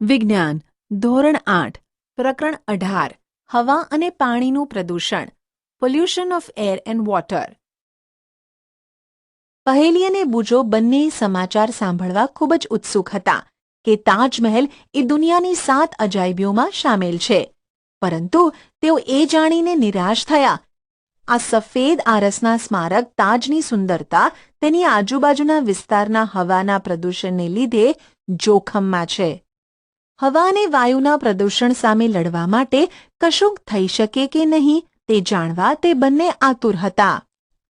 વિજ્ઞાન ધોરણ 8 પ્રકરણ 18 હવા અને પાણીનું પ્રદૂષણ pollution of air and water. પહેલી અને બુજો બંને સમાચાર સાંભળવા ખૂબ જ ઉત્સુક હતા કે તાજમહેલ એ દુનિયાની 7 અજાયબીઓમાં સામેલ છે. પરંતુ તેઓ એ જાણીને નિરાશ થયા આ સફેદ આરસના સ્મારક તાજની સુંદરતા તેની આજુબાજુના વિસ્તારના હવાના પ્રદૂષણને લીધે જોખમમાં છે. હવા અને વાયુના પ્રદૂષણ સામે લડવા માટે કશુંક થઈ શકે કે નહીં તે જાણવા તે બંને આતુર હતા.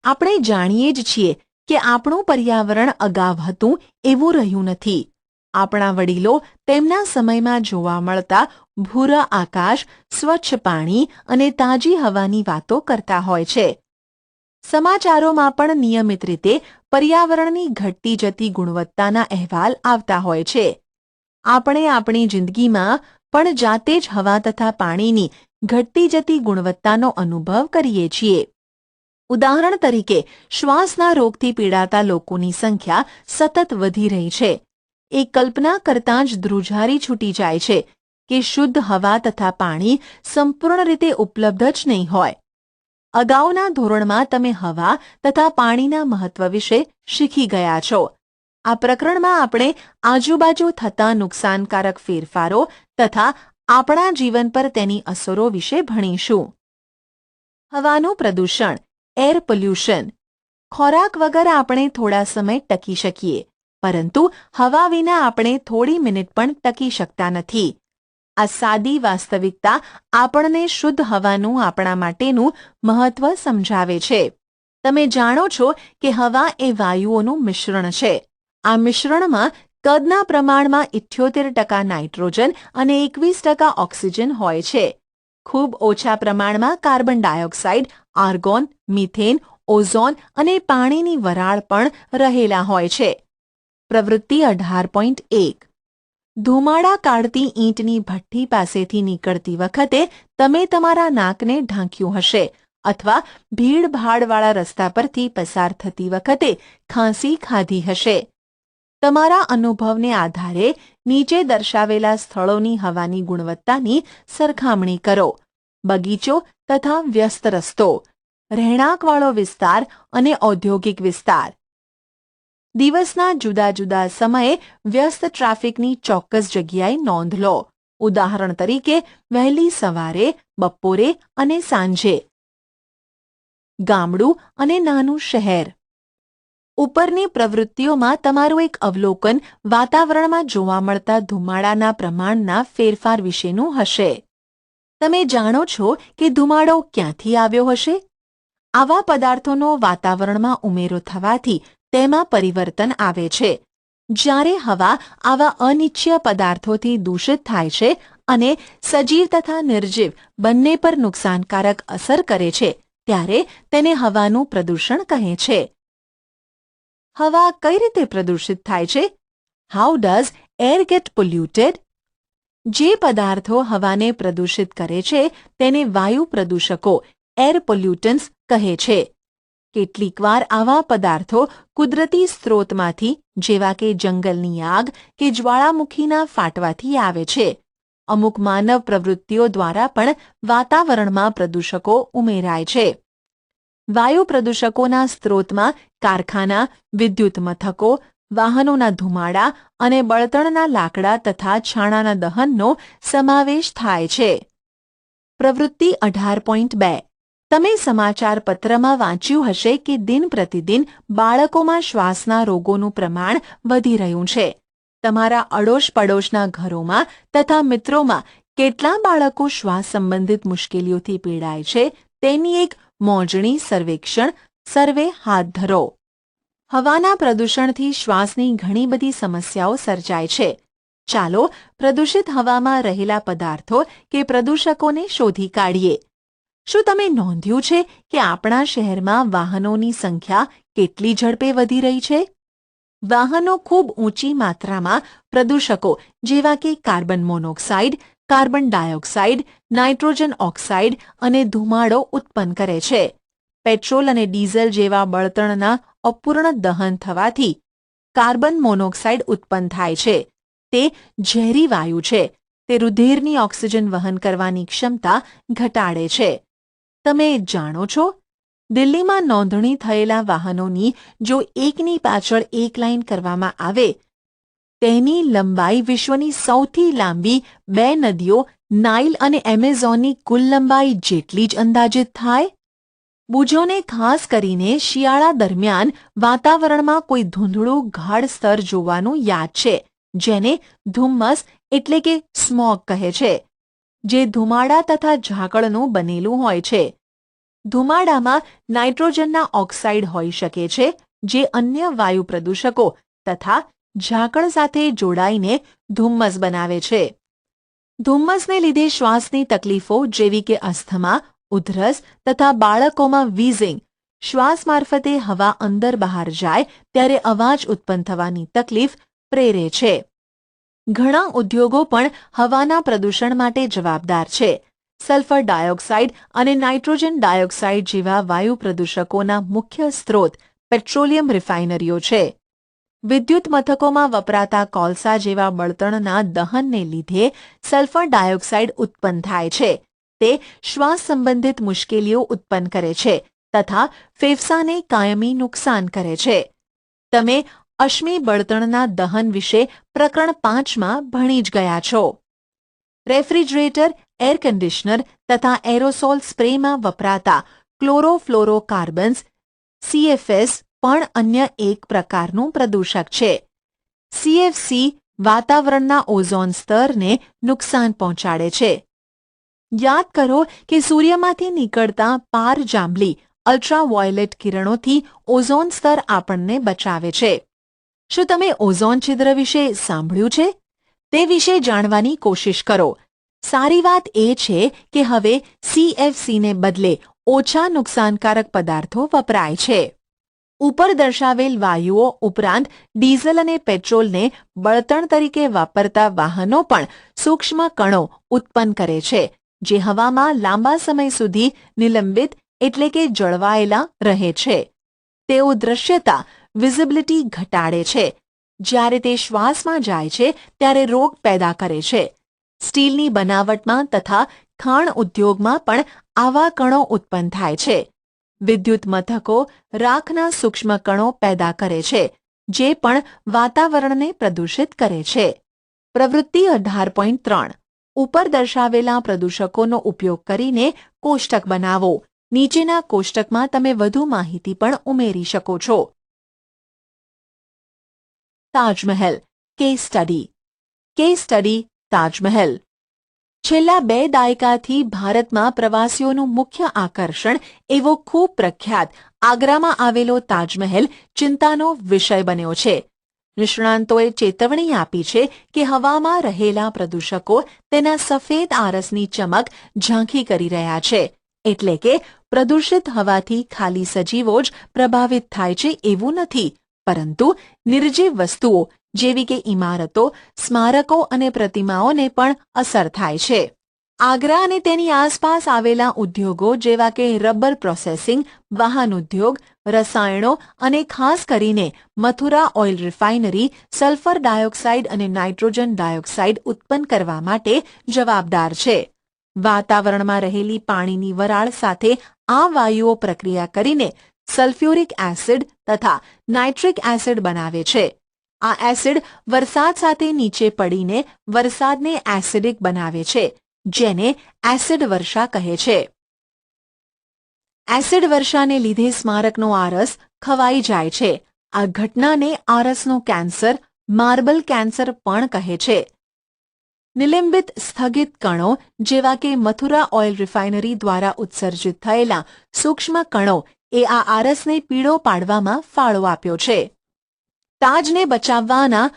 આપણે જાણીએ જ છીએ કે આપણું પર્યાવરણ અગાઉ હતું એવું રહ્યું નથી. આપણા વડીલો તેમના સમયમાં જોવા મળતા ભૂરા આકાશ, સ્વચ્છ પાણી અને તાજી હવાની વાતો કરતા હોય છે. સમાચારોમાં પણ નિયમિત રીતે પર્યાવરણની ઘટતી જતી ગુણવત્તાના અહેવાલ આવતા હોય છે. આપણે આપણી જિંદગીમાં પણ જાતે જ હવા તથા પાણીની ઘટતી જતી ગુણવત્તાનો અનુભવ કરીએ છીએ. ઉદાહરણ તરીકે શ્વાસના રોગથી પીડાતા લોકોની સંખ્યા સતત વધી રહી છે. એ કલ્પના કરતાં જ ધ્રુજારી છૂટી જાય છે કે શુદ્ધ હવા તથા પાણી સંપૂર્ણ રીતે ઉપલબ્ધ જ નહીં હોય. અગાઉના ધોરણમાં તમે હવા તથા પાણીના મહત્વ વિશે શીખી ગયા છો. આ પ્રકરણમાં આપણે આજુબાજુ થતા નુકસાનકારક ફેરફારો તથા આપણા જીવન પર તેની અસરો વિશે ભણીશું. હવાનું પ્રદૂષણ, એર પોલ્યુશન. ખોરાક વગર આપણે થોડા સમય ટકી શકીએ, પરંતુ હવા વિના આપણે થોડી મિનિટ પણ ટકી શકતા નથી. આ સાદી વાસ્તવિકતા આપણને શુદ્ધ હવાનું આપણા માટેનું મહત્વ સમજાવે છે. તમે જાણો છો કે હવા એ વાયુઓનું મિશ્રણ છે. આ મિશ્રણમાં કદના પ્રમાણમાં 78% નાઇટ્રોજન અને 21% ઓક્સિજન હોય છે. ખૂબ ઓછા પ્રમાણમાં carbon dioxide, argon, methane, ozone અને પાણીની વરાળ પણ રહેલા હોય છે. પ્રવૃત્તિ 18.1. ધુમાડા કાઢતી ઈંટની ભઠ્ઠી પાસેથી નીકળતી વખતે તમે તમારા નાકને ઢાંક્યું હશે અથવા ભીડભાડવાળા રસ્તા પરથી પસાર થતી વખતે ખાંસી ખાધી હશે. તમારા અનુભવને આધારે નીચે દર્શાવેલા સ્થળોની હવાની ગુણવત્તાની સરખામણી કરો. બગીચો તથા વ્યસ્ત રસ્તો, રહેણાંકવાળો વિસ્તાર અને ઔદ્યોગિક વિસ્તાર. દિવસના જુદા જુદા સમયે વ્યસ્ત ટ્રાફિકની ચોક્કસ જગ્યાએ નોંધ લો. ઉદાહરણ તરીકે વહેલી સવારે, બપોરે અને સાંજે. ગામડું અને નાનું શહેર. ઉપરની પ્રવૃત્તિઓમાં તમારું એક અવલોકન વાતાવરણમાં જોવા મળતા ધુમાડાના પ્રમાણના ફેરફાર વિશેનું હશે. તમે જાણો છો કે ધુમાડો ક્યાંથી આવ્યો હશે? આવા પદાર્થોનો વાતાવરણમાં ઉમેરો થવાથી તેમાં પરિવર્તન આવે છે. જ્યારે હવા આવા અનિચ્છનીય પદાર્થોથી દૂષિત થાય છે અને સજીવ તથા નિર્જીવ બંને પર નુકસાનકારક અસર કરે છે, ત્યારે તેને હવાનું પ્રદૂષણ કહે છે. હવા કઈ રીતે પ્રદૂષિત થાય છે? How does air get polluted? જે પદાર્થો હવાને પ્રદૂષિત કરે છે તેને વાયુ પ્રદૂષકો, એર પોલ્યુટન્ટ્સ કહે છે. કેટલીકવાર આવા પદાર્થો કુદરતી સ્ત્રોતમાંથી જેવા કે જંગલની આગ કે જ્વાળામુખીના ફાટવાથી આવે છે. અમુક માનવ પ્રવૃત્તિઓ દ્વારા પણ વાતાવરણમાં પ્રદૂષકો ઉમેરાય છે. વાયુ પ્રદૂષકોના સ્ત્રોતમાં કારખાના, વિદ્યુત મથકો, વાહનોના ધુમાડા અને બળતણના લાકડા તથા છાણાના દહનનો સમાવેશ થાય છે. પ્રવૃત્તિ 18.2. તમે સમાચાર પત્રમાં વાંચ્યું હશે કે દિન પ્રતિદિન બાળકોમાં શ્વાસના રોગોનું પ્રમાણ વધી રહ્યું છે. તમારા અડોશ પડોશના ઘરોમાં તથા મિત્રોમાં કેટલા બાળકો શ્વાસ સંબંધિત મુશ્કેલીઓથી પીડાય છે તેની એક મોજણી સર્વે હાથ ધરો. હવાના પ્રદૂષણથી શ્વાસની ઘણી બધી સમસ્યાઓ સર્જાય છે. ચાલો પ્રદૂષિત હવામાં રહેલા પદાર્થો કે પ્રદૂષકોને શોધી કાઢીએ. શું તમે નોંધ્યું છે કે આપણા શહેરમાં વાહનોની સંખ્યા કેટલી ઝડપે વધી રહી છે? વાહનો ખૂબ ઊંચી માત્રામાં પ્રદૂષકો જેવા કે carbon monoxide, carbon dioxide, nitrogen oxide અને ધુમાડો ઉત્પન્ન કરે છે. પેટ્રોલ અને ડીઝલ જેવા બળતણના અપૂર્ણ દહન થવાથી કાર્બન મોનોક્સાઇડ ઉત્પન્ન થાય છે. તે ઝેરી વાયુ છે. તે રુધિરની ઓક્સિજન વહન કરવાની ક્ષમતા ઘટાડે છે. તમે જાણો છો, દિલ્હીમાં નોંધણી થયેલા વાહનોની જો એકની પાછળ એક લાઇન કરવામાં આવે, તેની લંબાઈ વિશ્વની સૌથી લાંબી 2 નદીઓ નાઇલ અને એમેઝોનની કુલ લંબાઈ જેટલી જ અંદાજિત થાય. બુજોને ખાસ કરીને શિયાળા દરમિયાન વાતાવરણમાં કોઈ ધૂંધળું ગાઢ સ્તર જોવાનું યાદ છે, જેને ધુમ્મસ એટલે કે સ્મોગ કહે છે, જે ધુમાડા તથા ઝાકળનું બનેલું હોય છે. ધુમાડામાં નાઇટ્રોજનના ઓક્સાઇડ હોઈ શકે છે, જે અન્ય વાયુ પ્રદૂષકો તથા ઝાકળ સાથે જોડાઈને ધુમ્મસ બનાવે છે. ધુમ્મસને લીધે શ્વાસની તકલીફો જેવી કે અસ્થમા, ઉધરસ તથા બાળકોમાં વીઝિંગ, શ્વાસ મારફતે હવા અંદર બહાર જાય ત્યારે અવાજ ઉત્પન્ન થવાની તકલીફ પ્રેરે છે. ઘણા ઉદ્યોગો પણ હવાના પ્રદૂષણ માટે જવાબદાર છે. સલ્ફર ડાયોક્સાઇડ અને નાઇટ્રોજન ડાયોક્સાઇડ જેવા વાયુ પ્રદૂષકોના મુખ્ય સ્ત્રોત પેટ્રોલિયમ રિફાઇનરીઓ છે. વિદ્યુત મથકોમાં વપરાતા કોલસા જેવા બળતણના દહનને લીધે સલ્ફર ડાયોક્સાઇડ ઉત્પન્ન થાય છે. તે શ્વાસ સંબંધિત મુશ્કેલીઓ ઉત્પન્ન કરે છે તથા ફેફસાને કાયમી નુકસાન કરે છે. તમે અશ્મિ બળતણના દહન વિશે પ્રકરણ 5માં ભણી જ ગયા છો. રેફ્રિજરેટર, એર કન્ડિશનર તથા એરોસોલ સ્પ્રેમાં વપરાતા ક્લોરોફ્લોરોકાર્બન્સ CFS પણ અન્ય એક પ્રકારનું પ્રદૂષક છે. CFC વાતાવરણના ઓઝોન સ્તરને નુકસાન પહોંચાડે છે. યાદ કરો કે સૂર્યમાંથી નીકળતા પારજાંબલી અલ્ટ્રાવાયોલેટ કિરણોથી ઓઝોન સ્તર આપણને બચાવે છે. શું તમે ઓઝોન છિદ્ર વિશે સાંભળ્યું છે? તે વિશે જાણવાની કોશિશ કરો. સારી વાત એ છે કે હવે CFCને બદલે ઓછા નુકસાનકારક પદાર્થો વપરાય છે. ઉપર દર્શાવેલ વાયુઓ ઉપરાંત ડીઝલ અને પેટ્રોલને બળતણ તરીકે વાપરતા વાહનો પણ સૂક્ષ્મ કણો ઉત્પન્ન કરે છે, જે હવામાં લાંબા સમય સુધી નિલંબિત એટલે કે જળવાયેલા રહે છે. તેઓ દૃશ્યતા વિઝિબિલિટી ઘટાડે છે. જ્યારે તે શ્વાસમાં જાય છે ત્યારે રોગ પેદા કરે છે. સ્ટીલની બનાવટમાં તથા ખાણ ઉદ્યોગમાં પણ આવા કણો ઉત્પન્ન થાય છે. વિદ્યુત મથકો રાખના સૂક્ષ્મ કણો પેદા કરે છે, જે પણ વાતાવરણને પ્રદૂષિત કરે છે. પ્રવૃત્તિ 18.3 ઉપર દર્શાવેલા પ્રદૂષકોનો ઉપયોગ કરીને કોષ્ટક બનાવો. નીચેના કોષ્ટકમાં તમે વધુ માહિતી પણ ઉમેરી શકો છો. Taj Mahal case study. Case study Taj Mahal. છેલ્લા 2 દાયકાથી ભારતમાં પ્રવાસીઓનું મુખ્ય આકર્ષણ એવો ખૂબ પ્રખ્યાત આગ્રામાં આવેલો તાજમહેલ ચિંતાનો વિષય બન્યો છે. નિષ્ણાંતોએ ચેતવણી આપી છે કે હવામાં રહેલા પ્રદૂષકો તેના સફેદ આરસની ચમક ઝાંખી કરી રહ્યા છે. એટલે કે પ્રદૂષિત હવાથી ખાલી સજીવો જ પ્રભાવિત થાય છે એવું નથી, પરંતુ નિર્જીવ વસ્તુઓ જેવી કે ઇમારતો, સ્મારકો અને પ્રતિમાઓને પણ અસર થાય છે. આગ્રા અને તેની આસપાસ આવેલા ઉદ્યોગો જેવા કે રબર પ્રોસેસિંગ, વાહન ઉદ્યોગ, રસાયણો અને ખાસ કરીને Mathura oil refinery sulphur dioxide અને નાઇટ્રોજન ડાયોક્સાઇડ ઉત્પન્ન કરવા માટે જવાબદાર છે. વાતાવરણમાં રહેલી પાણીની વરાળ સાથે આ વાયુઓ પ્રક્રિયા કરીને સલ્ફ્યુરિક એસિડ તથા નાઇટ્રિક એસિડ બનાવે છે. આ એસિડ વરસાદ સાથે નીચે પડીને વરસાદને એસિડિક બનાવે છે, જેને એસિડ વર્ષા કહે છે. એસિડ વર્ષાને લીધે સ્મારકનો આરસ ખવાઈ જાય છે. આ ઘટનાને આરસનો કેન્સર, માર્બલ કેન્સર પણ કહે છે. નિલંબિત સ્થગિત કણો જેવા કે મથુરા ઓઇલ રિફાઇનરી દ્વારા ઉત્સર્જિત થયેલા સૂક્ષ્મ કણો એ આ આરસને પીળો પાડવામાં ફાળો આપ્યો છે. તાજને બચાવવાના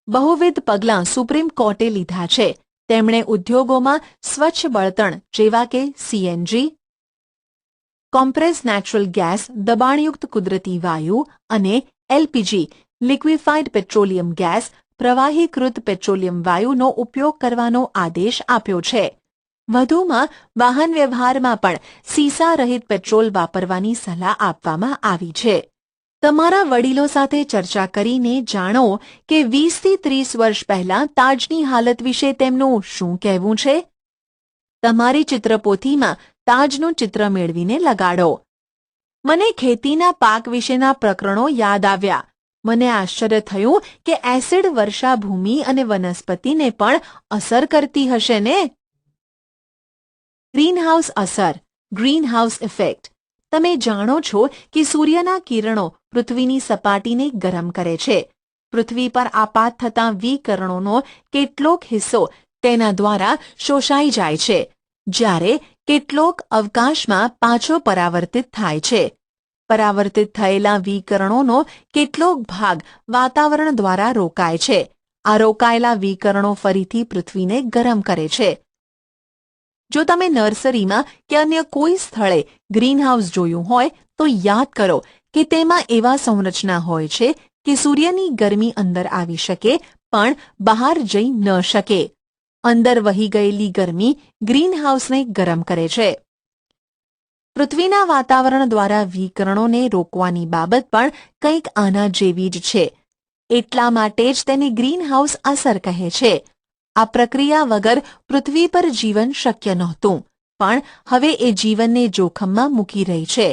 બહુવિધ પગલાં સુપ્રીમ કોર્ટે લીધા છે. તેમણે ઉદ્યોગોમાં સ્વચ્છ બળતણ જેવા કે CNG, કોમ્પ્રેસ નેચરલ ગેસ, દબાણયુક્ત કુદરતી વાયુ અને LPG લિક્વિફાઇડ પેટ્રોલિયમ ગેસ, પ્રવાહીકૃત પેટ્રોલિયમ વાયુનો ઉપયોગ કરવાનો આદેશ આપ્યો છે. વધુમાં વાહન વ્યવહારમાં પણ સીસા રહિત પેટ્રોલ વાપરવાની સલાહ આપવામાં આવી છે. તમારા વડીલો સાથે ચર્ચા કરીને જાણો કે 20 થી 30 વર્ષ પહેલા તાજની હાલત વિશે તેમનું શું કહેવું છે. તમારી ચિત્રપોથીમાં તાજનું ચિત્ર મેળવીને લગાડો. મને ખેતીના પાક વિશેના પ્રકરણો યાદ આવ્યા. મને આશ્ચર્ય થયું કે એસિડ વર્ષા ભૂમિ અને વનસ્પતિને પણ અસર કરતી હશે ને. ગ્રીનહાઉસ અસર, ગ્રીનહાઉસ ઇફેક્ટ. તમે જાણો છો કે સૂર્યના કિરણો પૃથ્વીની સપાટીને ગરમ કરે છે. પૃથ્વી પર આપાત થતા વિકિરણોનો કેટલોક હિસ્સો તેના દ્વારા શોષાઈ જાય છે, જ્યારે કેટલોક અવકાશમાં પાછો પરાવર્તિત થાય છે. પરાવર્તિત થયેલા વિકિરણોનો કેટલોક ભાગ વાતાવરણ દ્વારા રોકાય છે. આ રોકાયેલા વિકિરણો ફરીથી પૃથ્વીને ગરમ કરે છે. જો તમે નર્સરીમાં કે અન્ય કોઈ સ્થળે ગ્રીનહાઉસ જોયું હોય તો યાદ કરો કે તેમાં એવા સંરચના હોય છે કે સૂર્યની ગરમી અંદર આવી શકે પણ બહાર જઈ ન શકે. અંદર વહી ગયેલી ગરમી ગ્રીનહાઉસને ગરમ કરે છે. પૃથ્વીના વાતાવરણ દ્વારા વિકિરણોને રોકવાની બાબત પણ કંઈક આના જેવી જ છે. એટલા માટે જ તેને ગ્રીનહાઉસ અસર કહે છે. આ પ્રક્રિયા વગર પૃથ્વી પર જીવન શક્ય નહોતું, પણ હવે એ જીવનને જોખમમાં મૂકી રહી છે.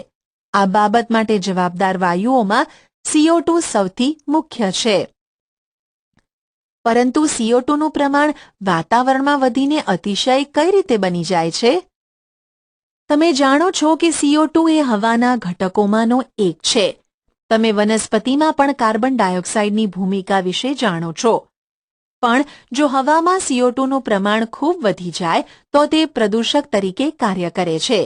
આ બાબત માટે જવાબદાર વાયુઓમાં CO2 સૌથી મુખ્ય છે. પરંતુ CO2 નું પ્રમાણ વાતાવરણમાં વધીને અતિશય કઈ રીતે બની જાય છે? તમે જાણો છો કે CO2 એ હવાના ઘટકોમાંનો એક છે. તમે વનસ્પતિમાં પણ કાર્બન ડાયોક્સાઇડની ભૂમિકા વિશે જાણો છો. પણ જો હવામાં CO2 નું પ્રમાણ ખૂબ વધી જાય તો તે પ્રદૂષક તરીકે કાર્ય કરે છે.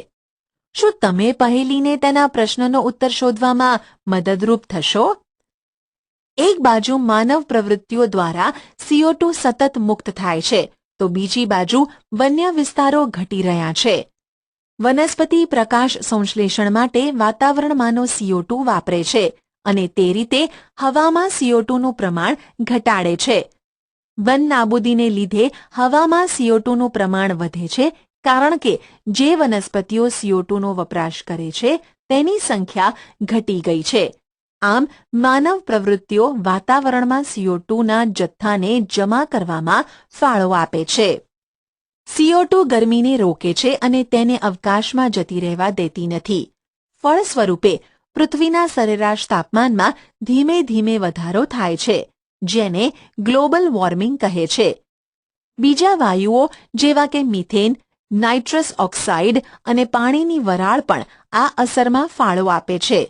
શું તમે પહેલીને તેના પ્રશ્નનો ઉત્તર શોધવામાં મદદરૂપ થશો? એક બાજુ માનવ પ્રવૃત્તિઓ દ્વારા CO2 સતત મુક્ત થાય છે, તો બીજી બાજુ વન્ય વિસ્તારો ઘટી રહ્યા છે. વનસ્પતિ પ્રકાશ સંશ્લેષણ માટે વાતાવરણમાંનો CO2 વાપરે છે અને તે રીતે હવામાં CO2 નું પ્રમાણ ઘટાડે છે. વન નાબૂદીને લીધે હવામાં CO2 નું પ્રમાણ વધે છે, કારણ કે જે વનસ્પતિઓ CO2 નો વપરાશ કરે છે તેની સંખ્યા ઘટી ગઈ છે. આમ માનવ પ્રવૃત્તિઓ વાતાવરણમાં CO2 ના જથ્થાને જમા કરવામાં ફાળો આપે છે. CO2 ગરમીને રોકે છે અને તેને અવકાશમાં જતી રહેવા દેતી નથી. ફળ સ્વરૂપે પૃથ્વીના સરેરાશ તાપમાનમાં ધીમે ધીમે વધારો થાય છે, જેને ગ્લોબલ વોર્મિંગ કહે છે. બીજા વાયુઓ જેવા કે મિથેન, નાઇટ્રસ ઓક્સાઇડ અને પાણીની વરાળ પણ આ અસરમાં ફાળો આપે છે.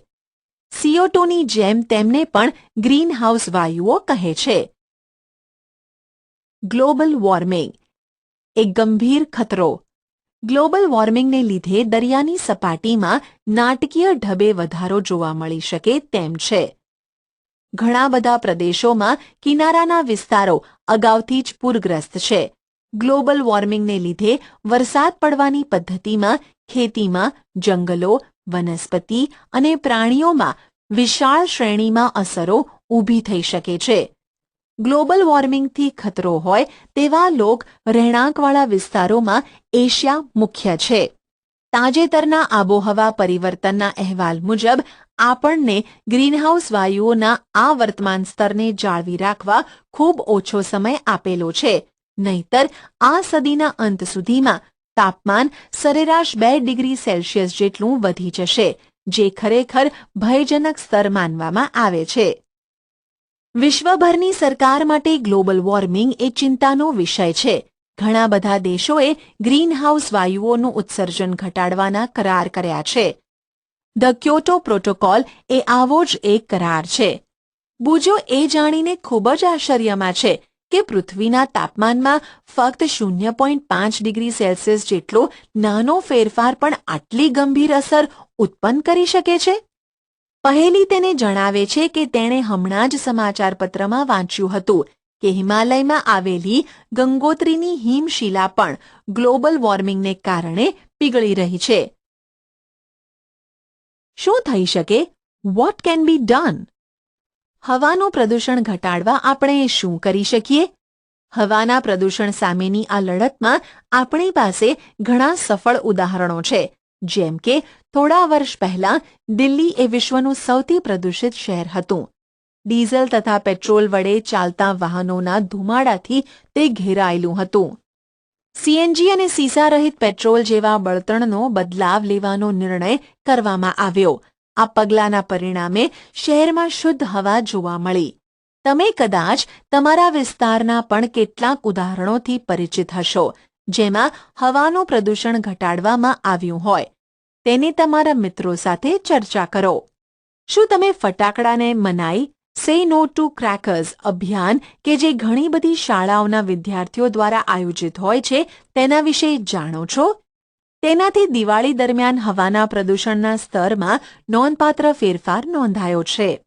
CO2 ની જેમ તેમને પણ ગ્રીનહાઉસ વાયુઓ કહે છે. ગ્લોબલ વોર્મિંગ એક ગંભીર ખતરો. ગ્લોબલ વોર્મિંગને લીધે દરિયાની સપાટીમાં નાટકીય ઢબે વધારો જોવા મળી શકે તેમ છે. ઘણા બધા પ્રદેશોમાં કિનારાના વિસ્તારો અગાઉથી જ પૂરગ્રસ્ત છે. ગ્લોબલ વોર્મિંગને લીધે વરસાદ પડવાની પદ્ધતિમાં, ખેતીમાં, જંગલો, વનસ્પતિ અને પ્રાણીઓમાં વિશાળ શ્રેણીમાં અસરો ઊભી થઈ શકે છે. ગ્લોબલ વોર્મિંગથી ખતરો હોય તેવા લોક રહેણાંકવાળા વિસ્તારોમાં એશિયા મુખ્ય છે. તાજેતરના આબોહવા પરિવર્તનના અહેવાલ મુજબ આપણને ગ્રીનહાઉસ વાયુઓના આ વર્તમાન સ્તરને જાળવી રાખવા ખૂબ ઓછો સમય આપેલો છે. નહીંતર આ સદીના અંત સુધીમાં તાપમાન સરેરાશ 2 ડિગ્રી સેલ્સિયસ જેટલું વધી જશે, જે ખરેખર ભયજનક સ્તર માનવામાં આવે છે. વિશ્વભરની સરકાર માટે ગ્લોબલ વોર્મિંગ એ ચિંતાનો વિષય છે. ઘણા બધા દેશોએ ગ્રીનહાઉસ વાયુઓનું ઉત્સર્જન ઘટાડવાના કરાર કર્યા છે. ધ ક્યોટો પ્રોટોકોલ એ આવો જ એક કરાર છે. બુજો એ જાણીને ખૂબ જ આશ્ચર્યમાં છે કે પૃથ્વીના તાપમાનમાં ફક્ત 0.5 ડિગ્રી સેલ્સિયસ જેટલો નાનો ફેરફાર પણ આટલી ગંભીર અસર ઉત્પન્ન કરી શકે છે. પહેલી તેને જણાવે છે કે તેણે હમણાં જ સમાચારપત્રમાં વાંચ્યું હતું કે હિમાલયમાં આવેલી ગંગોત્રીની હિમશિલા પણ ગ્લોબલ વોર્મિંગને કારણે પીગળી રહી છે. શું થઈ શકે? What can be done? હવાનું પ્રદૂષણ ઘટાડવા આપણે શું કરી શકીએ? હવાના પ્રદૂષણ સામેની આ લડતમાં આપણી પાસે ઘણા સફળ ઉદાહરણો છે. જેમ કે થોડા વર્ષ પહેલા દિલ્હી એ વિશ્વનું સૌથી પ્રદૂષિત શહેર હતું. ડીઝલ તથા પેટ્રોલ વડે ચાલતા વાહનોના ધુમાડાથી તે ઘેરાયેલું હતું. સીએનજી અને સીસારહિત પેટ્રોલ જેવા બળતણનો બદલાવ લેવાનો નિર્ણય કરવામાં આવ્યો. આ પગલાંના પરિણામે શહેરમાં શુદ્ધ હવા જોવા મળી. તમે કદાચ તમારા વિસ્તારના પણ કેટલાક ઉદાહરણોથી પરિચિત હશો, જેમાં હવાનું પ્રદૂષણ ઘટાડવામાં આવ્યું હોય. તેને તમારા મિત્રો સાથે ચર્ચા કરો. શું તમે ફટાકડાને મનાઈ સે નો ટુ ક્રેકર્સ અભિયાન કે જે ઘણી બધી શાળાઓના વિદ્યાર્થીઓ દ્વારા આયોજિત હોય છે તેના વિશે જાણો છો? તેનાથી દિવાળી દરમિયાન હવાના પ્રદૂષણના સ્તરમાં નોંધપાત્ર ફેરફાર નોંધાયો છે.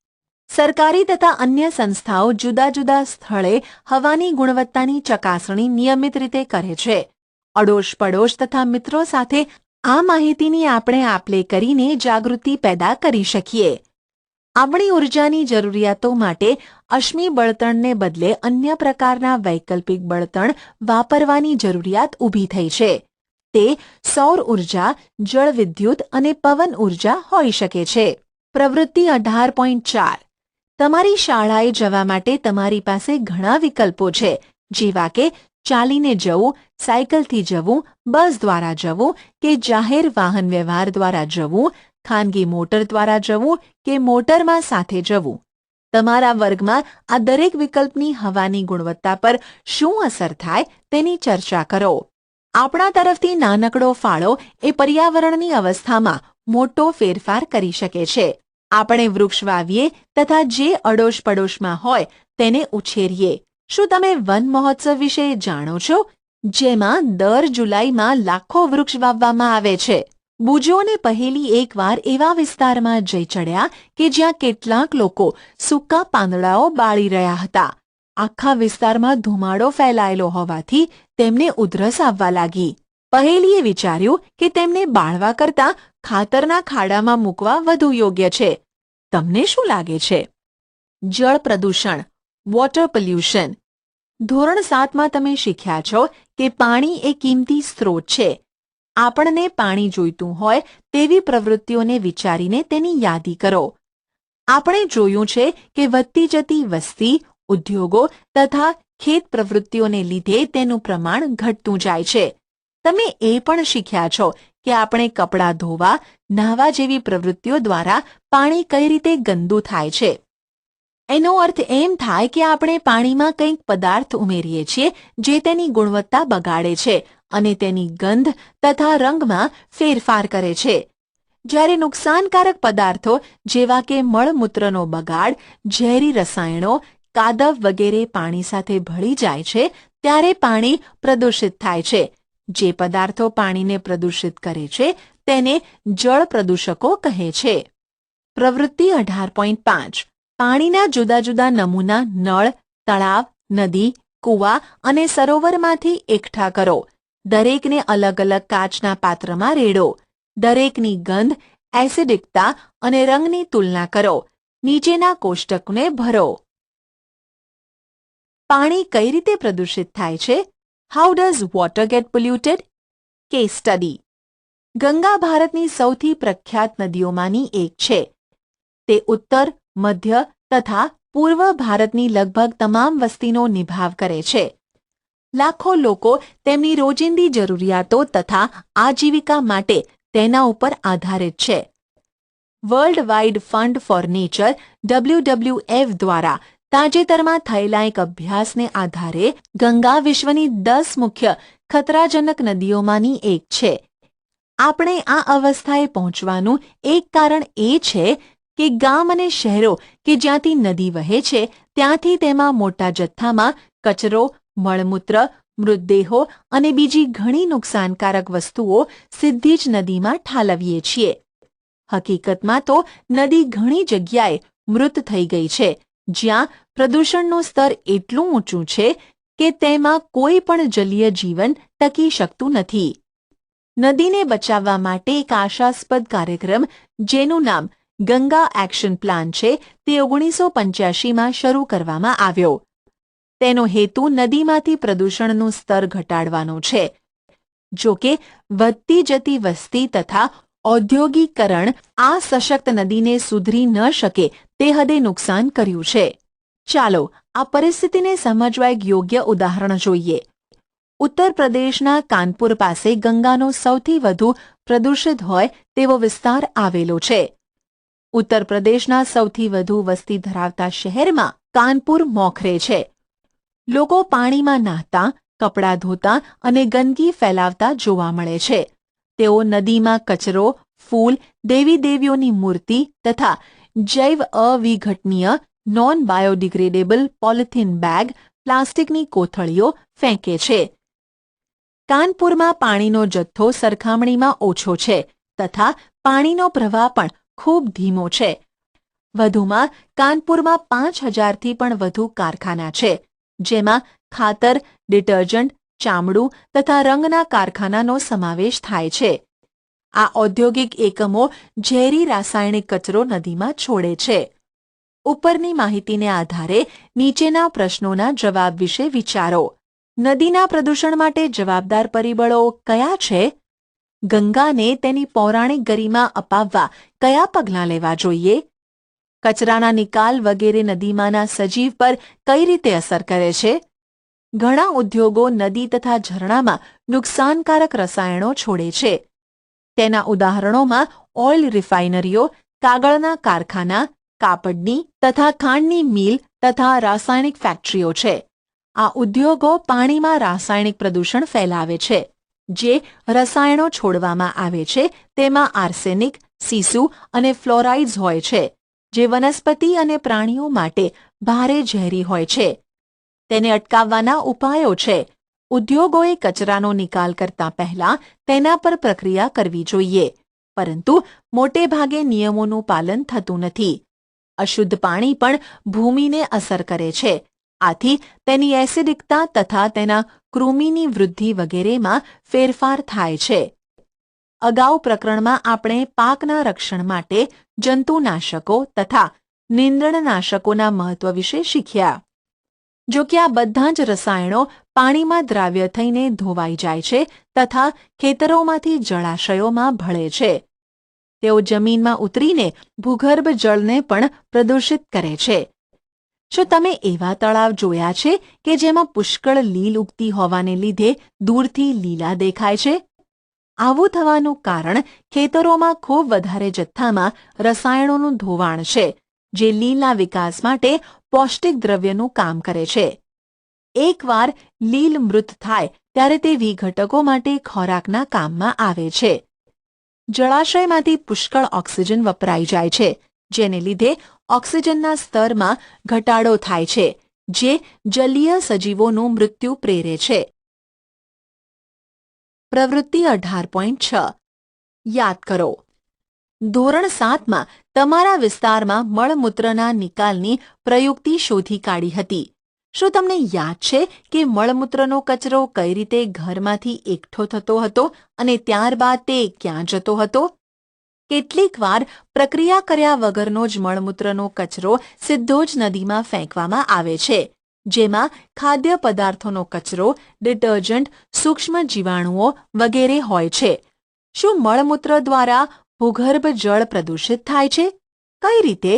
સરકારી તથા અન્ય સંસ્થાઓ જુદા જુદા સ્થળે હવાની ગુણવત્તાની ચકાસણી નિયમિત રીતે કરે છે. અડોશ પડોશ તથા મિત્રો સાથે આ માહિતીની આપણે આપ-લે કરીને જાગૃતિ પેદા કરી શકીએ. આપણી ઉર્જાની જરૂરિયાતો માટે અશ્મિ બળતણને બદલે અન્ય પ્રકારના વૈકલ્પિક બળતણ વાપરવાની જરૂરિયાત ઊભી થઈ છે. તે સૌર ઉર્જા, જળવિદ્યુત અને પવન ઉર્જા હોઈ શકે છે. પ્રવૃત્તિ 18.4 તમારી શાળાએ જવા માટે તમારી પાસે ઘણા વિકલ્પો છે, જેવા કે ચાલીને જવું, સાયકલથી જવું, બસ દ્વારા જવું કે જાહેર વાહન વ્યવહાર દ્વારા જવું, ખાનગી મોટર દ્વારા જવું કે મોટરમાં સાથે જવું. તમારા વર્ગમાં આ દરેક વિકલ્પની હવાની ગુણવત્તા પર શું અસર થાય તેની ચર્ચા કરો. આપણા તરફથી નાનકડો ફાળો એ પર્યાવરણની અવસ્થામાં મોટો ફેરફાર કરી શકે છે. આપણે વૃક્ષ વાવીએ તથા જે અડોશ પડોશમાં હોય તેને ઉછેરીએ. શું તમે વન મહોત્સવ વિશે જાણો છો, જેમાં દર જુલાઈમાં લાખો વૃક્ષ વાવવામાં આવે છે? બુજોને પહેલી એકવાર એવા વિસ્તારમાં જઈ ચડ્યા કે જ્યાં કેટલાક લોકો સૂકા પાંદડાઓ બાળી રહ્યા હતા. આખા વિસ્તારમાં ધુમાડો ફેલાયેલો હોવાથી તેમને ઉધરસ આવવા લાગી. પહેલીએ વિચાર્યું કે તેમને બાળવા કરતાં ખાતરના ખાડામાં મૂકવા વધુ યોગ્ય છે. તમને શું લાગે છે? જળ પ્રદૂષણ, વોટર પોલ્યુશન. ધોરણ 7માં તમે શીખ્યા છો કે પાણી એ કિંમતી સ્ત્રોત છે. આપણને પાણી જોઈતું હોય તેવી પ્રવૃત્તિઓને વિચારીને તેની યાદી કરો. આપણે જોયું છે કે વધતી જતી વસ્તી, ઉદ્યોગો તથા ખેત પ્રવૃત્તિઓને લીધે તેનું પ્રમાણ ઘટતું જાય છે. તમે એ પણ શીખ્યા છો કે આપણે કપડાં ધોવા, નહાવા જેવી પ્રવૃત્તિઓ દ્વારા પાણી કઈ રીતે ગંદુ થાય છે. એનો અર્થ એમ થાય કે આપણે પાણીમાં કંઈક પદાર્થ ઉમેરીએ છીએ જે તેની ગુણવત્તા બગાડે છે અને તેની ગંધ તથા રંગમાં ફેરફાર કરે છે. જ્યારે નુકસાનકારક પદાર્થો જેવા કે મળમૂત્રનો બગાડ, ઝેરી રસાયણો, કાદવ વગેરે પાણી સાથે ભળી જાય છે ત્યારે પાણી પ્રદૂષિત થાય છે. જે પદાર્થો પાણીને પ્રદૂષિત કરે છે તેને જળ પ્રદૂષકો કહે છે. પ્રવૃત્તિ 18.5 પાણીના જુદા જુદા નમૂના નળ, તળાવ, નદી, કૂવા અને સરોવરમાંથી એકઠા કરો. દરેકને અલગ અલગ કાચના પાત્રમાં રેડો. દરેકની ગંધ, એસિડિકતા અને રંગની તુલના કરો. નીચેના કોષ્ટકને ભરો. પાણી કઈ રીતે પ્રદૂષિત થાય છે? How does water get polluted? Case study. Ganga ભારતની સૌથી પ્રખ્યાત નદીઓમાંની એક છે. તે ઉત્તર, મધ્ય તથા પૂર્વ ભારતની લગભગ તમામ વસ્તીનો નિભાવ કરે છે. લાખો લોકો તેમની રોજિંદી જરૂરિયાતો તથા આજીવિકા માટે તેના ઉપર આધારિત છે. World wide fund for nature WWF દ્વારા તાજેતરમાં થયેલા એક અભ્યાસને આધારે ગંગા વિશ્વની 10 મુખ્ય ખતરાજનક નદીઓમાંની એક છે. આપણે આ અવસ્થાએ પહોંચવાનું એક કારણ એ છે કે ગામ અને શહેરો કે જ્યાંથી નદી વહે છે ત્યાંથી તેમાં મોટા જથ્થામાં કચરો, મળમૂત્ર, મૃતદેહો અને બીજી ઘણી નુકસાનકારક વસ્તુઓ સીધી જ નદીમાં ઠાલવીએ છીએ. હકીકતમાં તો નદી ઘણી જગ્યાએ મૃત થઈ ગઈ છે, જ્યાં પ્રદૂષણનું સ્તર એટલું ઊંચું છે કે તેમાં કોઈ પણ જલીય જીવન ટકી શકતું નથી. નદીને બચાવવા માટે એક આશાસ્પદ કાર્યક્રમ જેનું નામ ગંગા એક્શન પ્લાન છે તે 1985માં શરૂ કરવામાં આવ્યો. તેનો હેતુ નદીમાંથી પ્રદૂષણનું સ્તર ઘટાડવાનો છે. જો કે વધતી જતી વસ્તી તથા ઔદ્યોગિકરણ આ સશક્ત નદીને સુધરી ન શકે તે હદે નુકસાન કર્યું છે. ચાલો આ પરિસ્થિતિને સમજવા એક યોગ્ય ઉદાહરણ જોઈએ. ઉત્તર પ્રદેશના કાનપુર પાસે ગંગાનો સૌથી વધુ પ્રદૂષિત હોય તેવો વિસ્તાર આવેલો છે. ઉત્તર પ્રદેશના સૌથી વધુ વસ્તી ધરાવતા શહેરમાં કાનપુર મોખરે છે. લોકો પાણીમાં નહાતા, કપડાં ધોતા અને ગંદકી ફેલાવતા જોવા મળે છે. તેઓ નદીમાં કચરો, ફૂલ, દેવી દેવીઓની મૂર્તિ તથા જૈવ અવિઘટનીય નોન બાયોડિગ્રેડેબલ પોલિથીન બેગ, પ્લાસ્ટિકની કોથળીઓ ફેંકે છે. કાનપુરમાં પાણીનો જથ્થો સરખામણીમાં ઓછો છે તથા પાણીનો પ્રવાહ પણ ખૂબ ધીમો છે. વધુમાં કાનપુરમાં 5,000થી પણ વધુ કારખાના છે, જેમાં ખાતર, ડિટર્જન્ટ, ચામડું તથા રંગના કારખાનાનો સમાવેશ થાય છે. આ ઔદ્યોગિક એકમો ઝેરી રાસાયણિક કચરો નદીમાં છોડે છે. ઉપરની માહિતીને આધારે નીચેના પ્રશ્નોના જવાબ વિશે વિચારો. નદીના પ્રદૂષણ માટે જવાબદાર પરિબળો કયા છે? ગંગાને તેની પૌરાણિક ગરિમા અપાવવા કયા પગલાં લેવા જોઈએ? કચરાના નિકાલ વગેરે નદીમાંના સજીવ પર કઈ રીતે અસર કરે છે? ઘણા ઉદ્યોગો નદી તથા ઝરણામાં નુકસાનકારક રસાયણો છોડે છે. તેના ઉદાહરણોમાં ઓઇલ રિફાઇનરીઓ, કાગળના કારખાના, કાપડની તથા ખાંડની મિલ તથા રાસાયણિક ફેક્ટરીઓ છે. આ ઉદ્યોગો પાણીમાં રાસાયણિક પ્રદૂષણ ફેલાવે છે. જે રસાયણો છોડવામાં આવે છે તેમાં આર્સેનિક, સીસુ અને ફ્લોરાઇડ્સ હોય છે, જે વનસ્પતિ અને પ્રાણીઓ માટે ભારે ઝેરી હોય છે. તેને અટકાવવાના ઉપાયો છે. ઉદ્યોગોએ કચરાનો નિકાલ કરતા પહેલા તેના પર પ્રક્રિયા કરવી જોઈએ, પરંતુ મોટે ભાગે નિયમોનું પાલન થતું નથી. અશુદ્ધ પાણી પણ ભૂમિને અસર કરે છે. આથી તેની એસિડિકતા તથા તેના કૃમિની વૃદ્ધિ વગેરેમાં ફેરફાર થાય છે. અગાઉ પ્રકરણમાં આપણે પાકના રક્ષણ માટે જંતુનાશકો તથા નીંદણનાશકોના મહત્વ વિશે શીખ્યા. જો કે આ બધા જ રસાયણો પાણીમાં દ્રાવ્ય થઈને ધોવાઈ જાય છે તથા ખેતરોમાંથી જળાશયોમાં ભળે છે. તેઓ જમીનમાં ઉતરીને ભૂગર્ભ જળને પણ પ્રદૂષિત કરે છે. શું તમે એવા તળાવ જોયા છે કે જેમાં પુષ્કળ લીલ ઉગતી હોવાને લીધે દૂરથી લીલા દેખાય છે? આવું થવાનું કારણ ખેતરોમાં ખૂબ વધારે જથ્થામાં રસાયણોનું ધોવાણ છે, જે લીલના વિકાસ માટે પૌષ્ટિક દ્રવ્યનું કામ કરે છે. એકવાર લીલ મૃત થાય ત્યારે તે વિઘટકો માટે ખોરાકના કામમાં આવે છે. જળાશયમાંથી પુષ્કળ ઓક્સિજન વપરાઈ જાય છે, જેને લીધે ઓક્સિજનના સ્તરમાં ઘટાડો થાય છે, જે જલીય સજીવોનું મૃત્યુ પ્રેરે છે. પ્રવૃત્તિ 18.6 યાદ કરો. ધોરણ 7માં તમારા વિસ્તારમાં મળમૂત્રના નિકાલની પ્રયુક્તિ શોધી કાઢી હતી. શું તમને યાદ છે કે મળમૂત્રનો કચરો કઈ રીતે ઘરમાંથી એકઠો થતો હતો અને ત્યારબાદ તે ક્યાં જતો હતો? કેટલીક વાર પ્રક્રિયા કર્યા વગરનો જ મળમૂત્રનો કચરો સીધો જ નદીમાં ફેંકવામાં આવે છે, જેમાં ખાદ્ય પદાર્થોનો કચરો, ડિટર્જન્ટ, સૂક્ષ્મ જીવાણુઓ વગેરે હોય છે. શું મળમૂત્ર દ્વારા ભૂગર્ભ જળ પ્રદૂષિત થાય છે? કઈ રીતે?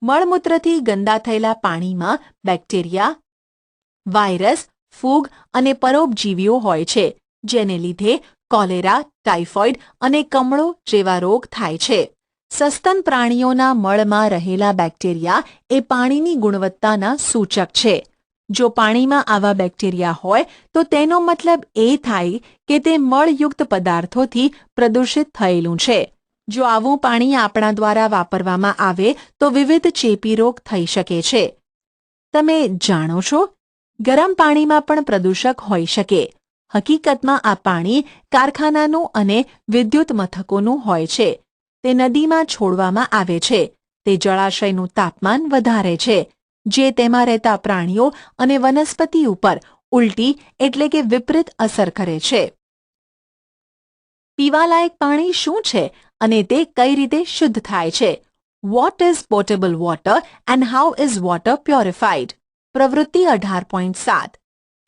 મળમૂત્રથી ગંદા થયેલા પાણીમાં બેક્ટેરિયા, વાયરસ, ફૂગ અને પરોપજીવીઓ હોય છે, જેને લીધે કોલેરા, ટાઇફોઇડ અને કમળો જેવા રોગ થાય છે. સસ્તન પ્રાણીઓના મળમાં રહેલા બેક્ટેરિયા એ પાણીની ગુણવત્તાના સૂચક છે. જો પાણીમાં આવા બેક્ટેરિયા હોય તો તેનો મતલબ એ થાય કે તે મળયુક્ત પદાર્થોથી પ્રદૂષિત થયેલું છે. જો આવું પાણી આપણા દ્વારા વાપરવામાં આવે તો વિવિધ ચેપી રોગ થઈ શકે છે. તમે જાણો છો, ગરમ પાણીમાં પણ પ્રદૂષક હોઈ શકે. હકીકતમાં આ પાણી કારખાનાનું અને વિદ્યુત મથકોનું હોય છે. તે નદીમાં છોડવામાં આવે છે. તે જળાશયનું તાપમાન વધારે છે, જે તેમાં રહેતા પ્રાણીઓ અને વનસ્પતિ ઉપર ઉલટી એટલે કે વિપરીત અસર કરે છે. પીવાલાયક પાણી શું છે અને તે કઈ રીતે શુદ્ધ થાય છે? What is potable water and how is water purified? પ્રવૃત્તિ 18.7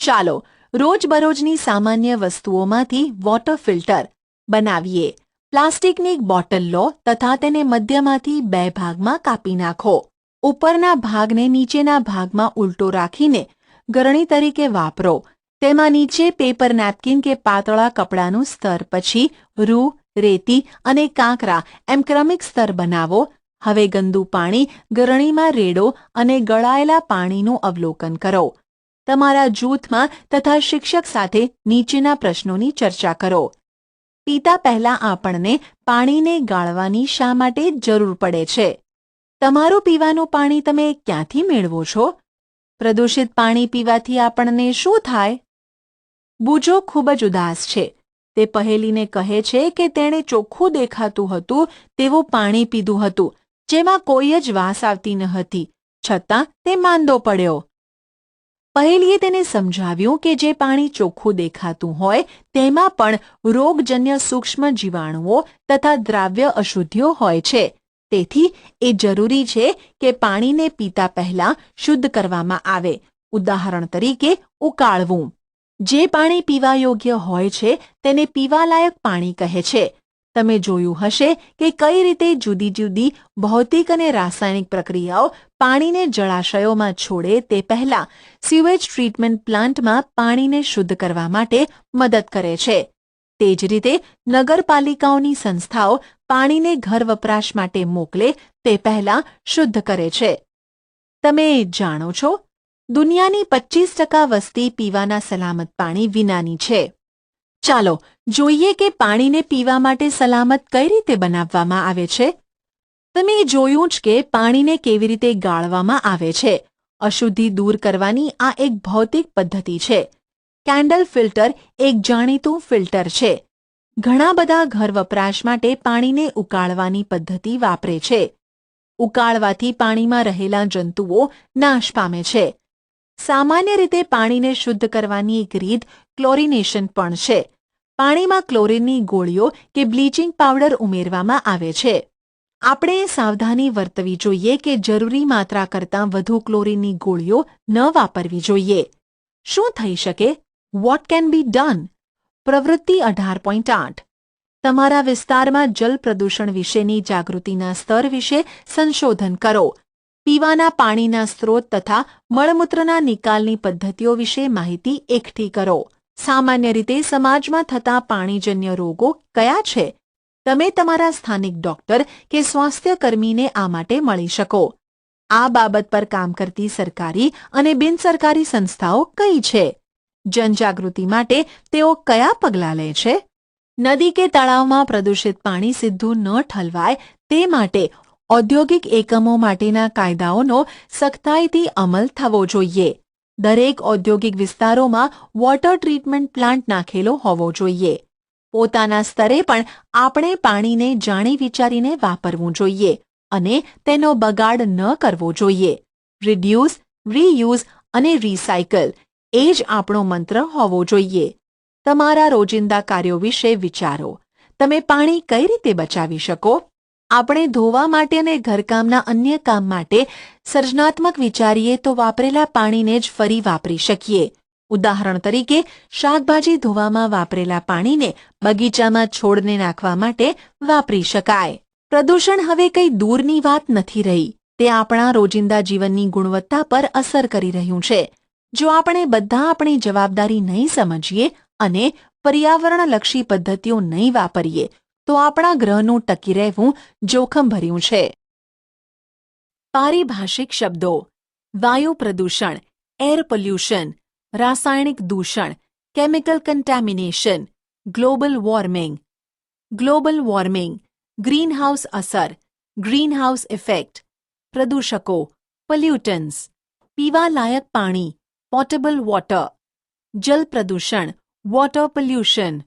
ચાલો રોજબરોજની સામાન્ય વસ્તુઓમાંથી વોટર ફિલ્ટર બનાવીએ. પ્લાસ્ટિકની એક બોટલ લો તથા તેને મધ્યમાંથી 2 ભાગમાં કાપી નાખો. ઉપરના ભાગને નીચેના ભાગમાં ઉલટો રાખીને ગરણી તરીકે વાપરો. તેમાં નીચે પેપર નેપકિન કે પાતળા કપડાનું સ્તર, પછી રૂ, રેતી અને કાંકરા એમ ક્રમિક સ્તર બનાવો. હવે ગંદુ પાણી ગરણીમાં રેડો અને ગળાયેલા પાણીનું અવલોકન કરો. તમારા જૂથમાં તથા શિક્ષક સાથે નીચેના પ્રશ્નોની ચર્ચા કરો. પીતા પહેલા આપણને પાણીને ગાળવાની શા માટે જરૂર પડે છે? તમારું પીવાનું પાણી તમે ક્યાંથી મેળવો છો? પ્રદૂષિત પાણી પીવાથી આપણને શું થાય? બુજો ખૂબ જ ઉદાસ છે. તે પહેલીને કહે છે કે તેણે ચોખ્ખું દેખાતું હતું તેવું પાણી પીધું હતું, જેમાં કોઈ જ વાસ આવતી ન હતી, છતાં તે માંદો પડ્યો. પહેલીએ તેને સમજાવ્યું કે જે પાણી ચોખ્ખું દેખાતું હોય તેમાં પણ રોગજન્ય સૂક્ષ્મ જીવાણુઓ તથા દ્રાવ્ય અશુદ્ધિઓ હોય છે. તેથી એ જરૂરી છે કે પાણીને પીતા પહેલા શુદ્ધ કરવામાં આવે. ઉદાહરણ તરીકે ઉકાળવું. જે પાણી પીવા યોગ્ય હોય છે તેને પીવાલાયક પાણી કહે છે. તમે જોયું હશે કે કઈ રીતે જુદી જુદી ભૌતિક અને રાસાયણિક પ્રક્રિયાઓ પાણીને જળાશયોમાં છોડે તે પહેલા સીવેજ ટ્રીટમેન્ટ પ્લાન્ટમાં પાણીને શુદ્ધ કરવા માટે મદદ કરે છે. તે જ રીતે નગરપાલિકાઓની સંસ્થાઓ પાણીને ઘર વપરાશ માટે મોકલે તે પહેલા શુદ્ધ કરે છે. તમે જાણો છો, દુનિયાની 25% વસ્તી પીવાના સલામત પાણી વિનાની છે. ચાલો જોઈએ કે પાણીને પીવા માટે સલામત કઈ રીતે બનાવવામાં આવે છે. તમે જોયું જ કે પાણીને કેવી રીતે ગાળવામાં આવે છે. અશુદ્ધિ દૂર કરવાની આ એક ભૌતિક પદ્ધતિ છે. કેન્ડલ ફિલ્ટર એક જાણીતું ફિલ્ટર છે. ઘણા બધા ઘર વપરાશ માટે પાણીને ઉકાળવાની પદ્ધતિ વાપરે છે. ઉકાળવાથી પાણીમાં રહેલા જંતુઓ નાશ પામે છે. સામાન્ય રીતે પાણીને શુદ્ધ કરવાની એક રીત ક્લોરિનેશન પણ છે. પાણીમાં ક્લોરીનની ગોળીઓ કે બ્લીચિંગ પાવડર ઉમેરવામાં આવે છે. આપણે સાવધાની વર્તવી જોઈએ કે જરૂરી માત્રા કરતાં વધુ ક્લોરીનની ગોળીઓ ન વાપરવી જોઈએ. શું થઈ શકે? What can be done? પ્રવૃત્તિ 18.8. તમારા વિસ્તારમાં જલ પ્રદૂષણ વિશેની જાગૃતિના સ્તર વિશે સંશોધન કરો. પીવાના પાણીના સ્ત્રોત તથા મળમૂત્રના નિકાલની પદ્ધતિઓ વિશે માહિતી એકઠી કરો. સામાન્ય રીતે સમાજમાં થતા પાણીજન્ય રોગો કયા છે? તમે તમારા સ્થાનિક ડોક્ટર કે સ્વાસ્થ્યકર્મીને આ માટે મળી શકો. આ બાબત પર કામ કરતી સરકારી અને બિનસરકારી સંસ્થાઓ કઈ છે? જનજાગૃતિ માટે તેઓ કયા પગલાં લે છે? નદી કે તળાવમાં પ્રદૂષિત પાણી સીધું ન ઠલવાય તે માટે ઔદ્યોગિક એકમો માટેના કાયદાઓનો સખ્તાઈથી અમલ થવો જોઈએ. દરેક ઔદ્યોગિક વિસ્તારોમાં વોટર ટ્રીટમેન્ટ પ્લાન્ટ નાખેલો હોવો જોઈએ. પોતાના સ્તરે પણ આપણે પાણીને જાણી વિચારીને વાપરવું જોઈએ અને તેનો બગાડ ન કરવો જોઈએ. રિડ્યુસ, રીયુઝ અને રિસાયકલ એ જ આપણો મંત્ર હોવો જોઈએ. તમારા રોજિંદા કાર્યો વિશે વિચારો. તમે પાણી કઈ રીતે બચાવી શકો? આપણે ધોવા માટે અને ઘરકામના અન્ય કામ માટે સર્જનાત્મક વિચારીએ તો વાપરેલા પાણીને જ ફરી વાપરી શકીએ. ઉદાહરણ તરીકે, શાકભાજી ધોવામાં વાપરેલા પાણીને બગીચામાં છોડને નાખવા માટે વાપરી શકાય. પ્રદૂષણ હવે કંઈ દૂરની વાત નથી રહી. તે આપણા રોજિંદા જીવનની ગુણવત્તા પર અસર કરી રહ્યું છે. જો આપણે બધા આપણી જવાબદારી નહીં સમજીએ અને પર્યાવરણલક્ષી પદ્ધતિઓ નહીં વાપરીએ તો આપણા ગ્રહનું ટકી રહેવું જોખમભર્યું છે. પારિભાષિક શબ્દો: વાયુ પ્રદૂષણ, એર પોલ્યુશન, રાસાયણિક દૂષણ, chemical contamination, global warming. Global warming, greenhouse અસર, ગ્રીનહાઉસ ઇફેક્ટ. પ્રદૂષકો, પોલ્યુટન્ટ્સ. પીવા લાયક પાણી, પોટેબલ વોટર. જલ પ્રદૂષણ, વોટર પોલ્યુશન.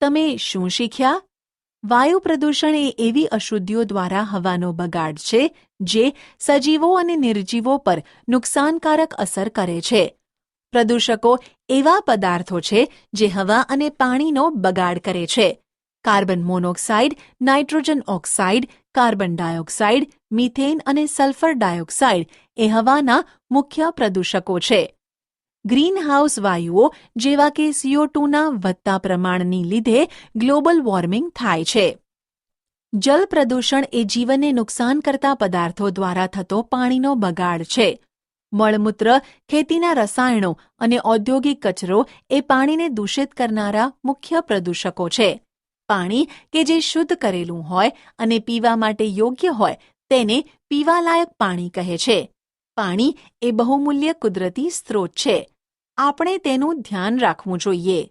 તમે શું શીખ્યા? વાયુ પ્રદૂષણ એ એવી અશુદ્ધિઓ દ્વારા હવાનો બગાડ છે જે સજીવો અને નિર્જીવો પર નુકસાનકારક અસર કરે છે. પ્રદૂષકો એવા પદાર્થો છે જે હવા અને પાણીનો બગાડ કરે છે. Carbon monoxide, nitrogen oxide, carbon dioxide, methane અને સલ્ફર ડાયોક્સાઇડ એ હવાના મુખ્ય પ્રદૂષકો છે. ગ્રીનહાઉસ વાયુઓ જેવા કે CO2ના વધતા પ્રમાણની લીધે ગ્લોબલ વોર્મિંગ થાય છે. જલ પ્રદૂષણ એ જીવનને નુકસાન કરતા પદાર્થો દ્વારા થતો પાણીનો બગાડ છે. મળમૂત્ર, ખેતીના રસાયણો અને ઔદ્યોગિક કચરો એ પાણીને દૂષિત કરનારા મુખ્ય પ્રદૂષકો છે. પાણી કે જે શુદ્ધ કરેલું હોય અને પીવા માટે યોગ્ય હોય તેને પીવાલાયક પાણી કહે છે. પાણી એ બહુમૂલ્ય કુદરતી સ્ત્રોત છે. આપણે તેનું ધ્યાન રાખવું જોઈએ.